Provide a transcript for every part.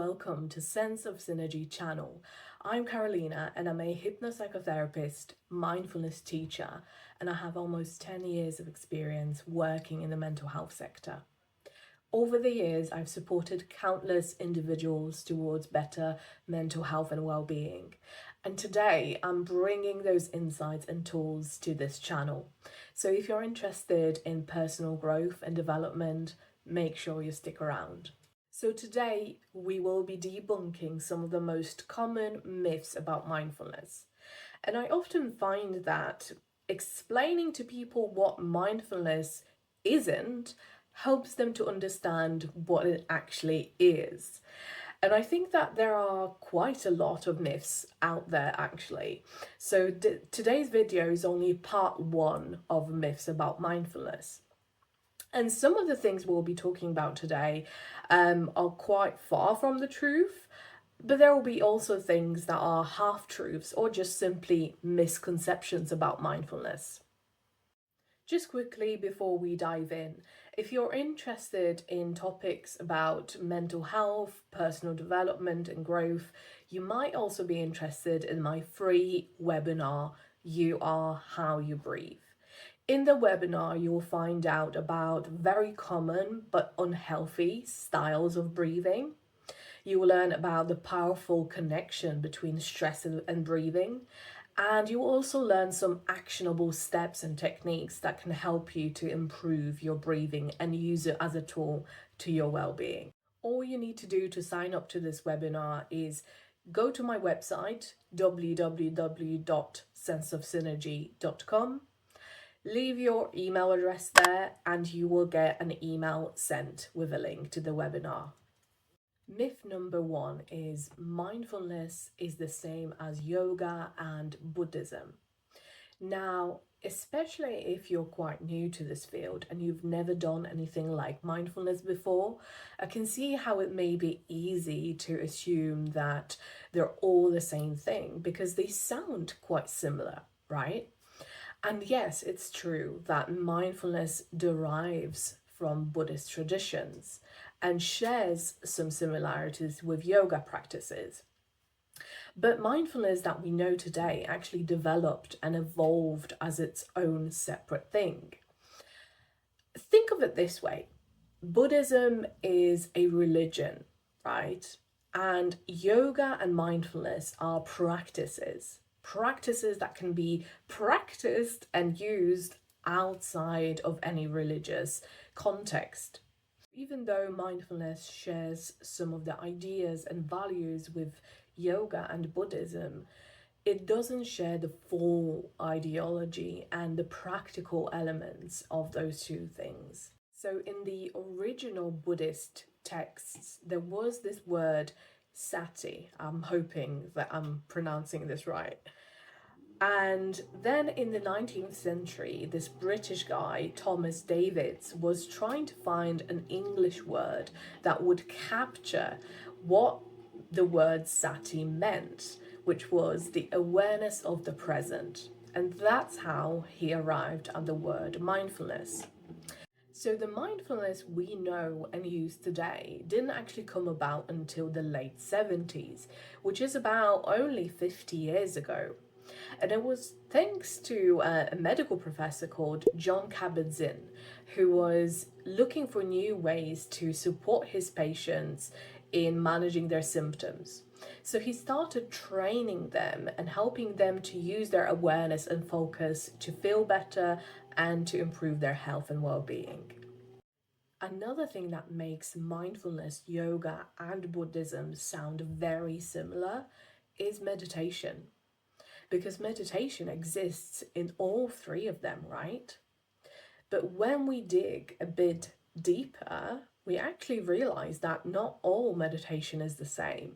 welcome to Sense of Synergy channel. I'm Carolina and I'm a hypnopsychotherapist, mindfulness teacher, and I have almost 10 years of experience working in the mental health sector. Over the years, I've supported countless individuals towards better mental health and well-being. And today, I'm bringing those insights and tools to this channel. So if you're interested in personal growth and development, make sure you stick around. So today, we will be debunking some of the most common myths about mindfulness. And I often find that explaining to people what mindfulness isn't helps them to understand what it actually is. And I think that there are quite a lot of myths out there actually. So today's video is only part one of myths about mindfulness. And some of the things we'll be talking about today are quite far from the truth, but there will be also things that are half-truths or just simply misconceptions about mindfulness. Just quickly before we dive in, if you're interested in topics about mental health, personal development and growth, you might also be interested in my free webinar, You Are How You Breathe. In the webinar, you'll find out about very common but unhealthy styles of breathing. You will learn about the powerful connection between stress and breathing. And you will also learn some actionable steps and techniques that can help you to improve your breathing and use it as a tool to your well-being. All you need to do to sign up to this webinar is go to my website, www.senseofsynergy.com. Leave your email address there and you will get an email sent with a link to the webinar. Myth number one is mindfulness is the same as yoga and Buddhism. Now, especially if you're quite new to this field and you've never done anything like mindfulness before, I can see how it may be easy to assume that they're all the same thing because they sound quite similar, right? And yes, it's true that mindfulness derives from Buddhist traditions and shares some similarities with yoga practices. But mindfulness that we know today actually developed and evolved as its own separate thing. Think of it this way. Buddhism is a religion, right? And yoga and mindfulness are practices that can be practiced and used outside of any religious context. Even though mindfulness shares some of the ideas and values with yoga and Buddhism, it doesn't share the full ideology and the practical elements of those two things. So in the original Buddhist texts, there was this word sati. I'm hoping that I'm pronouncing this right. And then in the 19th century, this British guy, Thomas Davies, was trying to find an English word that would capture what the word sati meant, which was the awareness of the present. And that's how he arrived at the word mindfulness. So the mindfulness we know and use today didn't actually come about until the late 70s, which is about only 50 years ago. And it was thanks to a medical professor called John Kabat-Zinn, who was looking for new ways to support his patients in managing their symptoms. So he started training them and helping them to use their awareness and focus to feel better and to improve their health and well-being. Another thing that makes mindfulness, yoga, and Buddhism sound very similar is meditation. Because meditation exists in all three of them, right? But when we dig a bit deeper, we actually realize that not all meditation is the same.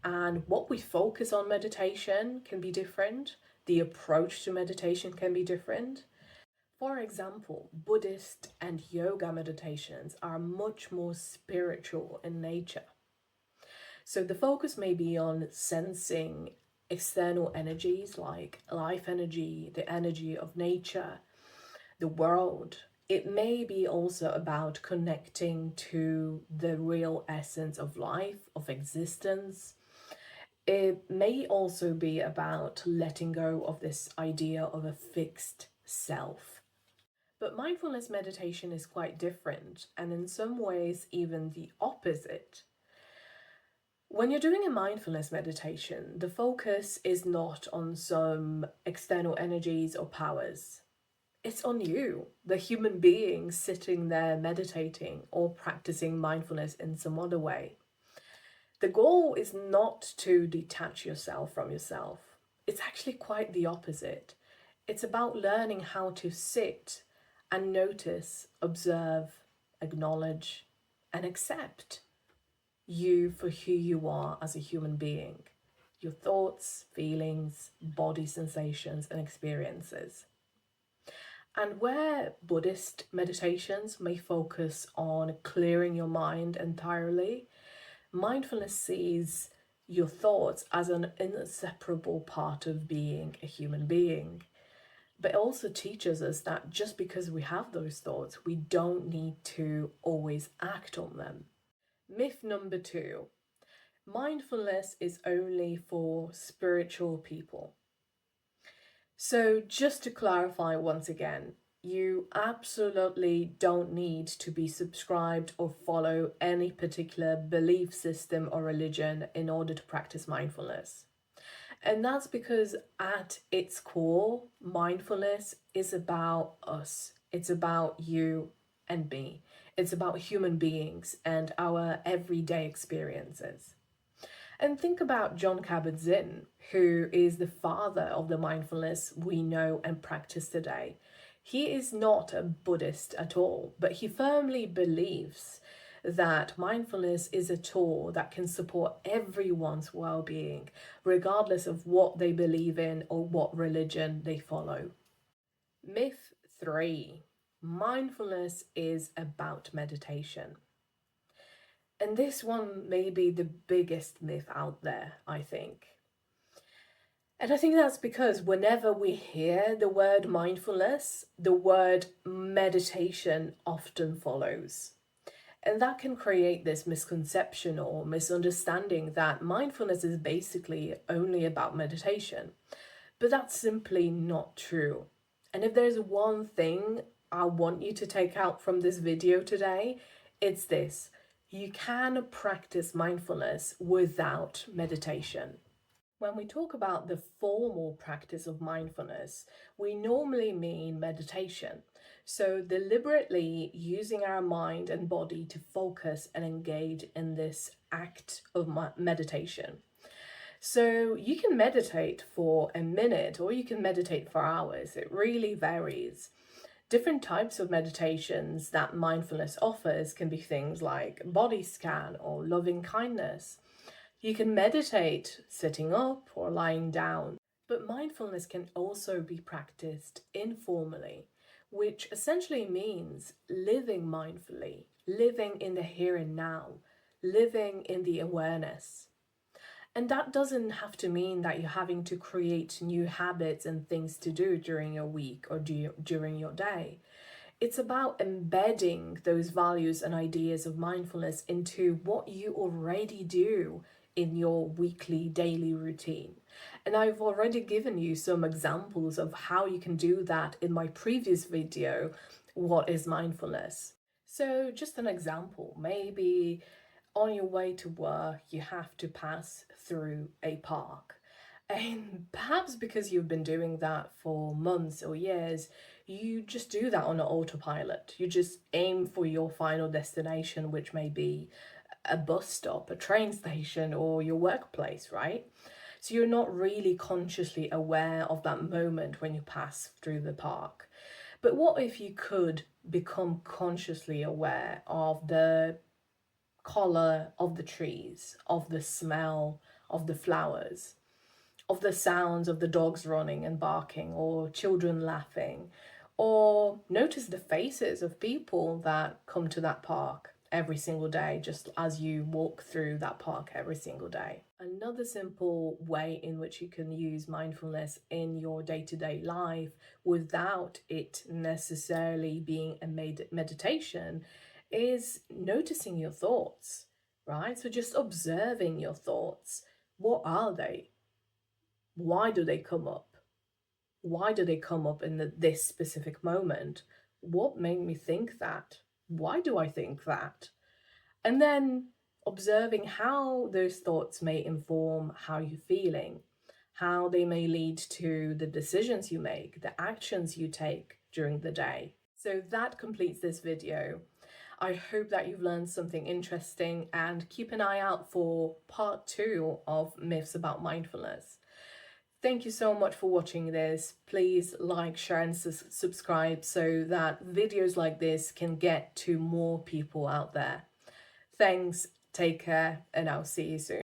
And what we focus on meditation can be different. The approach to meditation can be different. For example, Buddhist and yoga meditations are much more spiritual in nature. So the focus may be on sensing external energies like life energy, the energy of nature, the world, It may be also about connecting to the real essence of life, of existence. It may also be about letting go of this idea of a fixed self. But mindfulness meditation is quite different, and in some ways, even the opposite. When you're doing a mindfulness meditation, the focus is not on some external energies or powers. It's on you, the human being sitting there meditating or practicing mindfulness in some other way. The goal is not to detach yourself from yourself. It's actually quite the opposite. It's about learning how to sit and notice, observe, acknowledge, and accept you for who you are as a human being, your thoughts, feelings, body sensations, and experiences. And where Buddhist meditations may focus on clearing your mind entirely, mindfulness sees your thoughts as an inseparable part of being a human being. But it also teaches us that just because we have those thoughts, we don't need to always act on them. Myth number 2: mindfulness is only for spiritual people. So, just to clarify once again, you absolutely don't need to be subscribed or follow any particular belief system or religion in order to practice mindfulness. And that's because at its core, mindfulness is about us. It's about you and me. It's about human beings and our everyday experiences. And think about Jon Kabat-Zinn, who is the father of the mindfulness we know and practice today. He is not a Buddhist at all, but he firmly believes that mindfulness is a tool that can support everyone's well-being, regardless of what they believe in or what religion they follow. Myth 3: mindfulness is about meditation. And this one may be the biggest myth out there, I think. And I think that's because whenever we hear the word mindfulness, the word meditation often follows. And that can create this misconception or misunderstanding that mindfulness is basically only about meditation. But that's simply not true. And if there's one thing I want you to take out from this video today, it's this: you can practice mindfulness without meditation. When we talk about the formal practice of mindfulness, we normally mean meditation. So, deliberately using our mind and body to focus and engage in this act of meditation. So, you can meditate for a minute or you can meditate for hours. It really varies. Different types of meditations that mindfulness offers can be things like body scan or loving kindness. You can meditate sitting up or lying down, but mindfulness can also be practiced informally, which essentially means living mindfully, living in the here and now, living in the awareness. And that doesn't have to mean that you're having to create new habits and things to do during your week or during your day. It's about embedding those values and ideas of mindfulness into what you already do in your weekly, daily routine. And I've already given you some examples of how you can do that in my previous video, What is Mindfulness? So just an example, maybe on your way to work, you have to pass through a park. And perhaps because you've been doing that for months or years, you just do that on an autopilot. You just aim for your final destination, which may be a bus stop, a train station, or your workplace, right? So you're not really consciously aware of that moment when you pass through the park. But what if you could become consciously aware of the color of the trees, of the smell of the flowers, of the sounds of the dogs running and barking or children laughing, or notice the faces of people that come to that park every single day, just as you walk through that park every single day. Another simple way in which you can use mindfulness in your day-to-day life without it necessarily being a meditation is noticing your thoughts, right? So just observing your thoughts. What are they? Why do they come up? Why do they come up in this specific moment? What made me think that? Why do I think that? And then observing how those thoughts may inform how you're feeling, how they may lead to the decisions you make, the actions you take during the day. So that completes this video. I hope that you've learned something interesting, and keep an eye out for part 2 of Myths About Mindfulness. Thank you so much for watching this. Please like, share and subscribe so that videos like this can get to more people out there. Thanks, take care, and I'll see you soon.